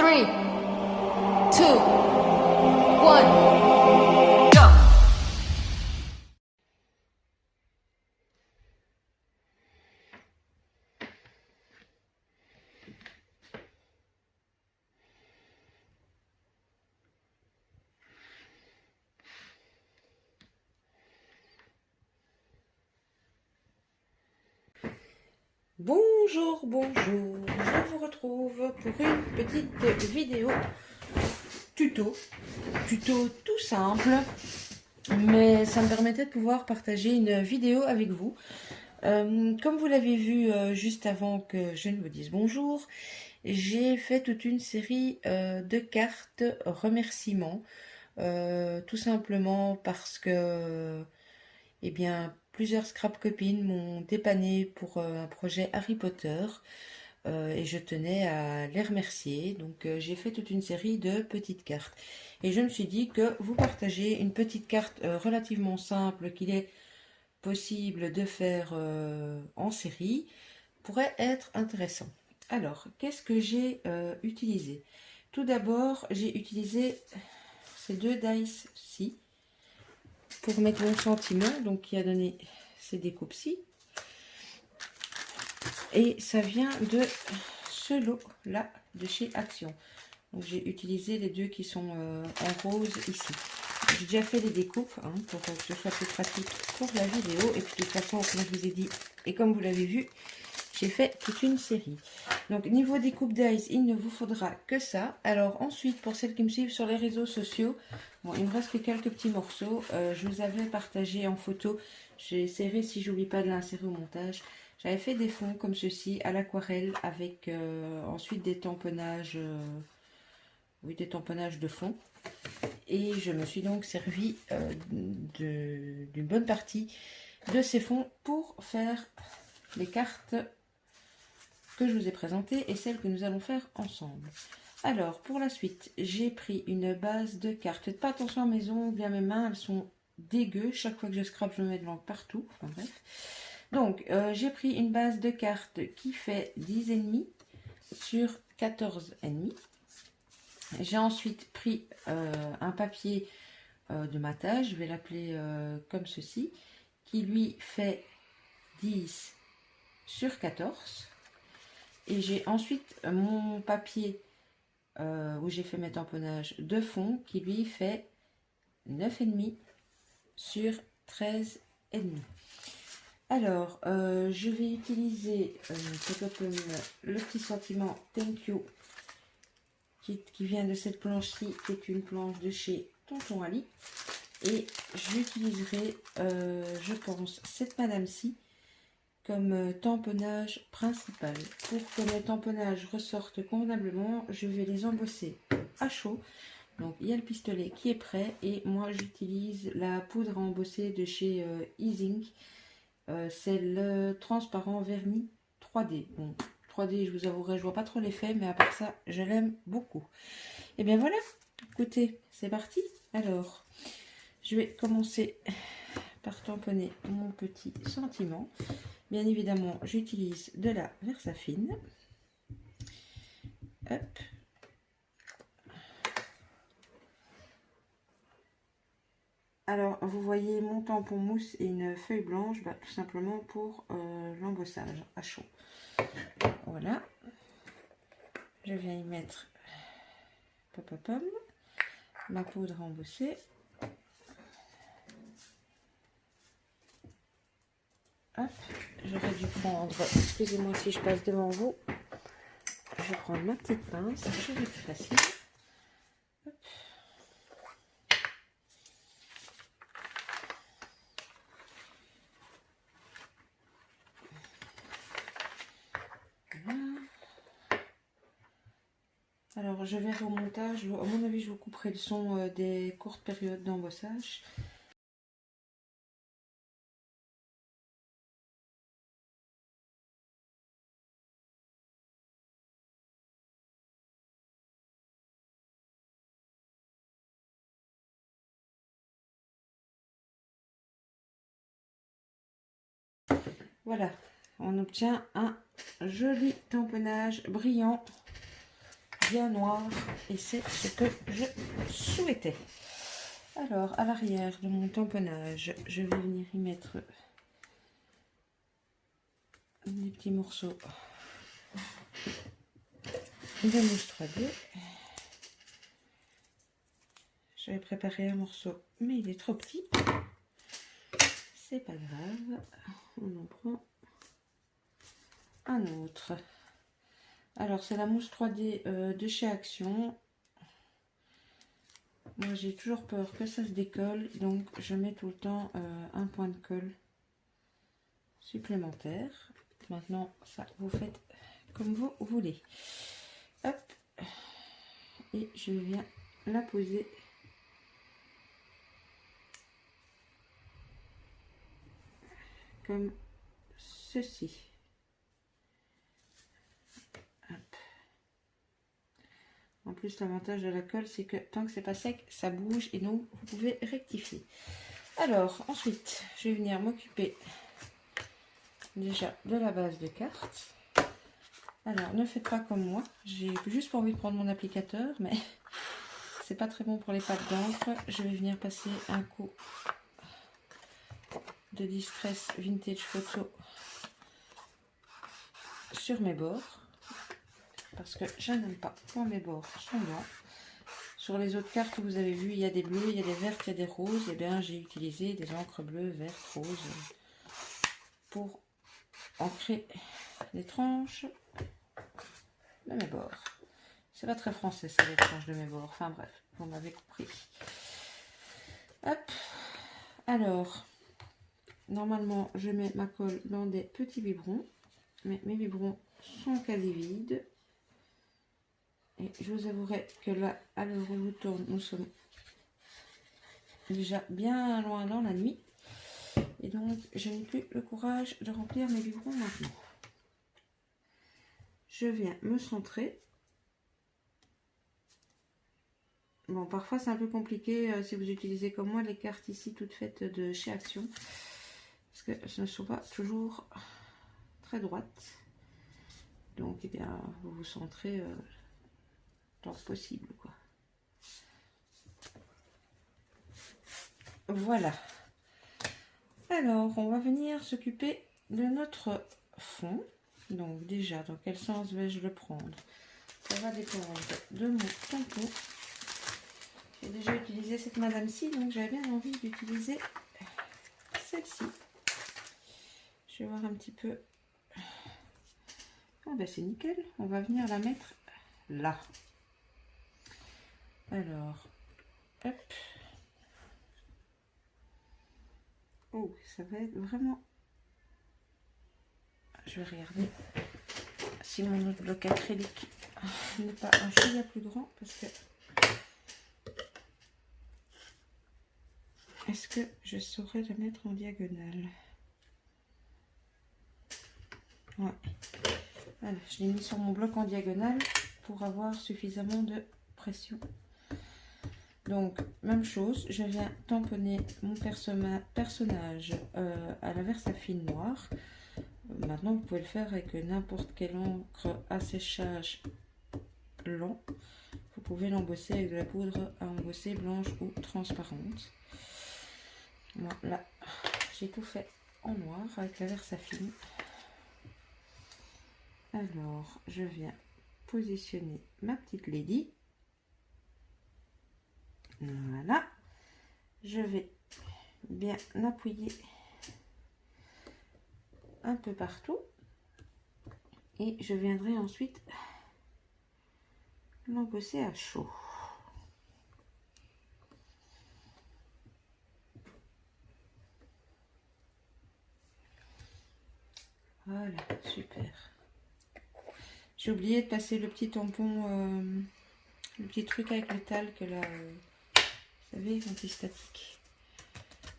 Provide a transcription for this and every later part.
3, 2, 1, go! Bonjour, je vous retrouve pour une petite vidéo tuto tout simple, mais ça me permettait de pouvoir partager une vidéo avec vous. Comme vous l'avez vu juste avant que je ne vous dise bonjour, j'ai fait toute une série de cartes remerciements, tout simplement parce que, eh bien, plusieurs scrap copines m'ont dépanné pour un projet Harry Potter et je tenais à les remercier. Donc j'ai fait toute une série de petites cartes. Et je me suis dit que vous partagez une petite carte relativement simple qu'il est possible de faire en série pourrait être intéressant. Alors, qu'est-ce que j'ai utilisé? Tout d'abord, j'ai utilisé ces deux dice-ci pour mettre mon sentiment, donc qui a donné ces découpes-ci. Et ça vient de ce lot-là, de chez Action. Donc j'ai utilisé les deux qui sont en rose ici. J'ai déjà fait les découpes pour que ce soit plus pratique pour la vidéo. Et puis de toute façon, comme je vous ai dit, et comme vous l'avez vu, j'ai fait toute une série. Donc niveau découpe d'ice, il ne vous faudra que ça. Alors ensuite, pour celles qui me suivent sur les réseaux sociaux, bon, il me reste que quelques petits morceaux. Je vous avais partagé en photo. J'essaierai, si j'oublie pas, de l'insérer au montage. J'avais fait des fonds comme ceci à l'aquarelle avec ensuite des tamponnages, oui, des tamponnages de fond. Et je me suis donc servi d'une bonne partie de ces fonds pour faire les cartes que je vous ai présentées et celles que nous allons faire ensemble. Alors, pour la suite, j'ai pris une base de cartes. Faites pas attention à mes ongles, à mes mains, elles sont dégueu. Chaque fois que je scrape, je me mets de l'encre partout. Enfin bref. Donc, j'ai pris une base de cartes qui fait 10,5 sur 14,5. J'ai ensuite pris un papier de matage, je vais l'appeler comme ceci, qui lui fait 10 sur 14. Et j'ai ensuite mon papier où j'ai fait mes tamponnages de fond, qui lui fait 9,5 sur 13,5. Alors, je vais utiliser le petit sentiment Thank You qui vient de cette planche-ci, qui est une planche de chez Tonton Ali. Et j'utiliserai, je pense, cette madame-ci comme tamponnage principal. Pour que mes tamponnages ressortent convenablement, je vais les embosser à chaud. Donc, il y a le pistolet qui est prêt et moi, j'utilise la poudre à embosser de chez Easing. C'est le transparent vernis 3D. Bon, 3D, je vous avouerai, je vois pas trop l'effet, mais à part ça, je l'aime beaucoup. Et bien voilà, écoutez, c'est parti. Alors, je vais commencer par tamponner mon petit sentiment. Bien évidemment, j'utilise de la Versafine. Hop. Alors, vous voyez mon tampon mousse et une feuille blanche, tout simplement pour l'embossage à chaud. Voilà. Je viens y mettre ma poudre à embosser. Hop. J'aurais dû prendre, excusez-moi si je passe devant vous, je vais prendre ma petite pince, ça va être plus facile. Hop. Voilà. Alors je verrai au montage, à mon avis je vous couperai le son des courtes périodes d'embossage. Voilà, on obtient un joli tamponnage brillant bien noir et c'est ce que je souhaitais. Alors, à l'arrière de mon tamponnage, je vais venir y mettre des petits morceaux de mousse 3D. J'avais préparé un morceau, mais il est trop petit. C'est pas grave, on en prend un autre. Alors, c'est la mousse 3D de chez Action. Moi, j'ai toujours peur que ça se décolle, donc je mets tout le temps un point de colle supplémentaire. Maintenant, ça, vous faites comme vous voulez. Hop. Et je viens la poser comme ceci. Hop. En plus, l'avantage de la colle, c'est que tant que c'est pas sec, ça bouge et donc vous pouvez rectifier. Alors, ensuite, je vais venir m'occuper déjà de la base de carte. Alors, ne faites pas comme moi. J'ai juste pas envie de prendre mon applicateur, mais c'est pas très bon pour les pâtes d'encre. Je vais venir passer un coup de Distress Vintage Photo sur mes bords. Parce que je n'aime pas quand mes bords sont blancs. Sur les autres cartes que vous avez vues, il y a des bleus, il y a des vertes, il y a des roses. Et bien, j'ai utilisé des encres bleues, vertes, roses pour ancrer les tranches de mes bords. C'est pas très français, ça, les tranches de mes bords. Enfin bref, vous m'avez compris. Hop. Alors, normalement, je mets ma colle dans des petits biberons. Mais mes biberons sont quasi vides. Et je vous avouerai que là, à l'heure où je tourne, nous sommes déjà bien loin dans la nuit. Et donc, je n'ai plus le courage de remplir mes biberons maintenant. Je viens me centrer. Bon, parfois c'est un peu compliqué si vous utilisez comme moi les cartes ici toutes faites de chez Action. Parce que ce ne sont pas toujours très droites. Donc, eh bien, vous vous centrez tant que possible, quoi. Voilà. Alors, on va venir s'occuper de notre fond. Donc, déjà, dans quel sens vais-je le prendre? Ça va dépendre de mon tampon. J'ai déjà utilisé cette madame-ci, donc j'avais bien envie d'utiliser celle-ci. Je vais voir un petit peu. Ah ben c'est nickel. On va venir la mettre là. Alors, hop. Oh, ça va être vraiment... Je vais regarder si mon autre bloc acrylique n'est pas un chouïa plus grand, parce que... Est-ce que je saurais la mettre en diagonale? Ouais. Voilà, je l'ai mis sur mon bloc en diagonale pour avoir suffisamment de pression. Donc, même chose, je viens tamponner mon personnage à la Versafine noire. Maintenant, vous pouvez le faire avec n'importe quelle encre à séchage lent. Vous pouvez l'embosser avec de la poudre à embosser blanche ou transparente. Moi, là, j'ai tout fait en noir avec la Versafine. Alors, je viens positionner ma petite lady. Voilà. Je vais bien appuyer un peu partout. Et je viendrai ensuite l'embosser à chaud. Voilà, super. J'ai oublié de passer le petit tampon, le petit truc avec le talc là, vous savez, anti-statique.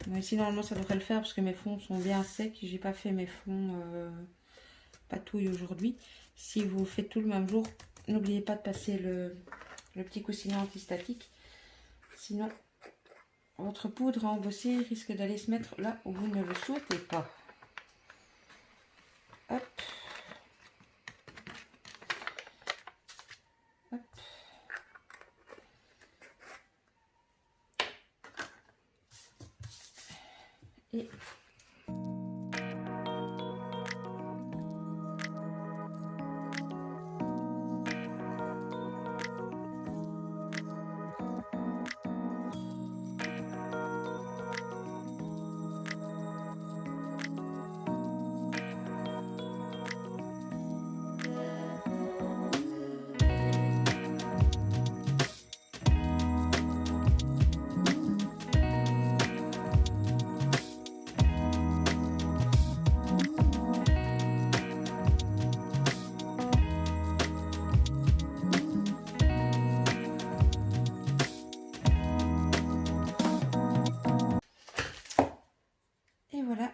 Bon, ici normalement ça devrait le faire parce que mes fonds sont bien secs. J'ai pas fait mes fonds patouille aujourd'hui. Si vous faites tout le même jour, n'oubliez pas de passer le petit coussinet anti-statique. Sinon, votre poudre à embosser risque d'aller se mettre là où vous ne le souhaitez pas. Hop. Hop.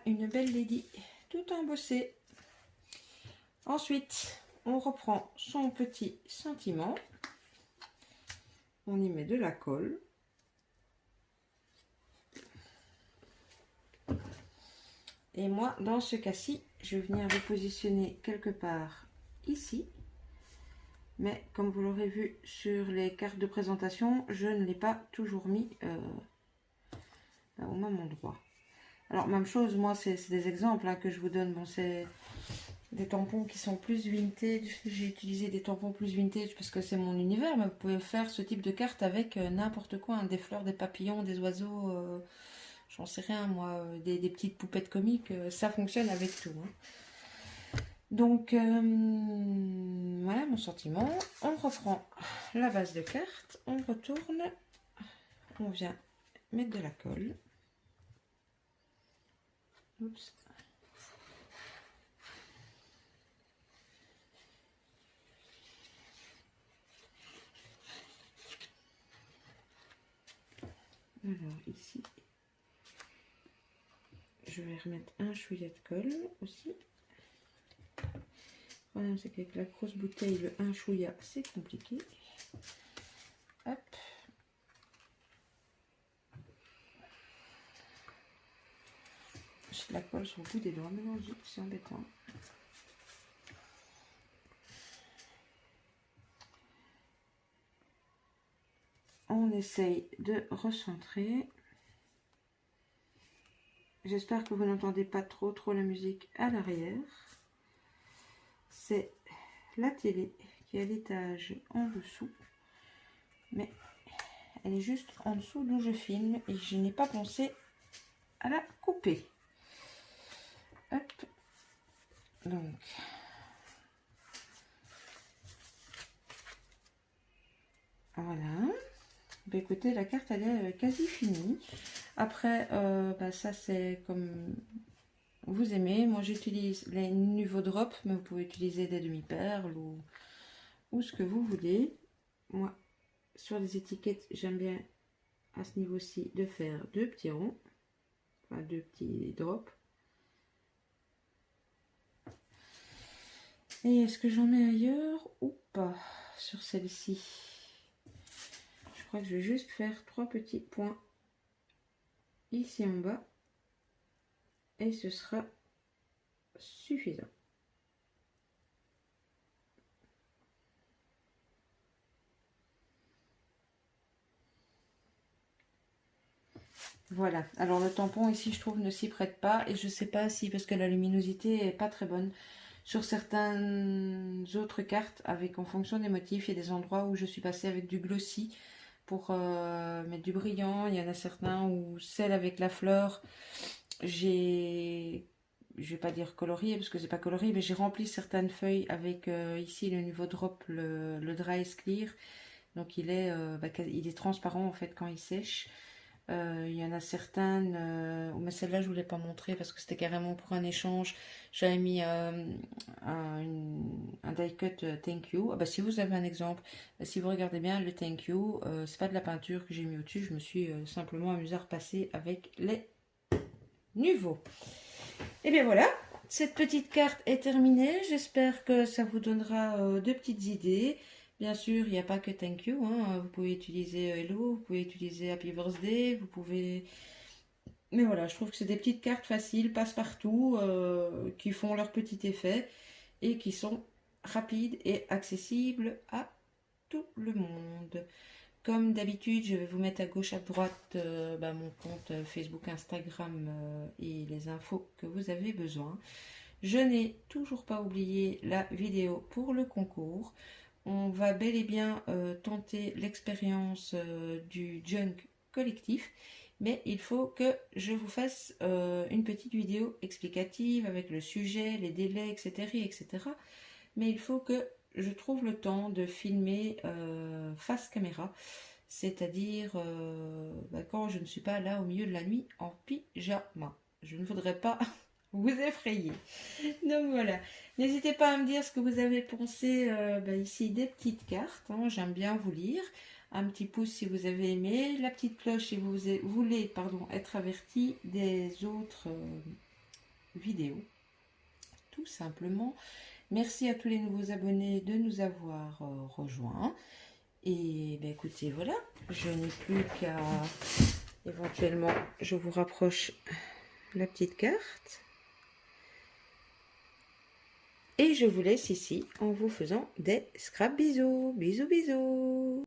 une belle lady tout embossée. Ensuite, on reprend son petit sentiment. On y met de la colle. Et moi, dans ce cas-ci, je vais venir le positionner quelque part ici. Mais comme vous l'aurez vu sur les cartes de présentation, je ne l'ai pas toujours mis au même endroit. Alors, même chose, moi, c'est des exemples hein, que je vous donne. Bon, c'est des tampons qui sont plus vintage. J'ai utilisé des tampons plus vintage parce que c'est mon univers. Mais vous pouvez faire ce type de carte avec n'importe quoi. Hein, des fleurs, des papillons, des oiseaux, j'en sais rien, moi. Des petites poupettes comiques. Ça fonctionne avec tout. Hein. Donc, voilà mon sentiment. On reprend la base de carte. On retourne. On vient mettre de la colle. Oups. Alors ici, je vais remettre un chouïa de colle aussi. Le problème c'est qu'avec la grosse bouteille, le un chouïa c'est compliqué. Hop. J'ai de la colle sur le bout des doigts mélangée, c'est embêtant. On essaye de recentrer. J'espère que vous n'entendez pas trop la musique à l'arrière. C'est la télé qui est à l'étage en dessous. Mais elle est juste en dessous d'où je filme et je n'ai pas pensé à la couper. Hop. Donc. Voilà. Bah, écoutez, la carte elle est quasi finie. Après, ça c'est comme vous aimez. Moi j'utilise les nouveaux drops, mais vous pouvez utiliser des demi-perles ou ce que vous voulez. Moi, sur les étiquettes, j'aime bien à ce niveau-ci de faire deux petits ronds, enfin deux petits drops. Et est-ce que j'en mets ailleurs ou pas sur celle-ci? Je crois que je vais juste faire 3 petits points ici en bas et ce sera suffisant. Voilà, alors le tampon ici je trouve ne s'y prête pas et je sais pas si parce que la luminosité est pas très bonne. Sur certaines autres cartes, en fonction des motifs, il y a des endroits où je suis passée avec du glossy pour mettre du brillant. Il y en a certains où celle avec la fleur, je vais pas dire colorié parce que c'est pas colorié, mais j'ai rempli certaines feuilles avec ici le nouveau drop, le Dry Clear. Donc il est transparent en fait quand il sèche. Il y en a certaines, mais celle-là je ne voulais pas montrer parce que c'était carrément pour un échange. J'avais mis un die cut thank you. Si vous avez un exemple, si vous regardez bien le thank you, c'est pas de la peinture que j'ai mis au-dessus, je me suis simplement amusée à repasser avec les nouveaux. Et bien voilà, cette petite carte est terminée. J'espère que ça vous donnera de petites idées. Bien sûr, il n'y a pas que thank you. Hein. Vous pouvez utiliser hello, vous pouvez utiliser happy birthday, vous pouvez... Mais voilà, je trouve que c'est des petites cartes faciles, passe-partout, qui font leur petit effet et qui sont rapides et accessibles à tout le monde. Comme d'habitude, je vais vous mettre à gauche, à droite mon compte Facebook, Instagram et les infos que vous avez besoin. Je n'ai toujours pas oublié la vidéo pour le concours. On va bel et bien tenter l'expérience du junk collectif, mais il faut que je vous fasse une petite vidéo explicative avec le sujet, les délais, etc. etc. Mais il faut que je trouve le temps de filmer face caméra, c'est-à-dire quand je ne suis pas là au milieu de la nuit en pyjama. Je ne voudrais pas vous effrayer. Donc voilà, n'hésitez pas à me dire ce que vous avez pensé ici des petites cartes, hein. J'aime bien vous lire. Un petit pouce si vous avez aimé, la petite cloche si vous voulez être averti des autres vidéo. Tout simplement. Merci à tous les nouveaux abonnés de nous avoir rejoints. Et ben écoutez, voilà, je n'ai plus qu'à éventuellement, je vous rapproche la petite carte. Et je vous laisse ici en vous faisant des scrap bisous. Bisous, bisous.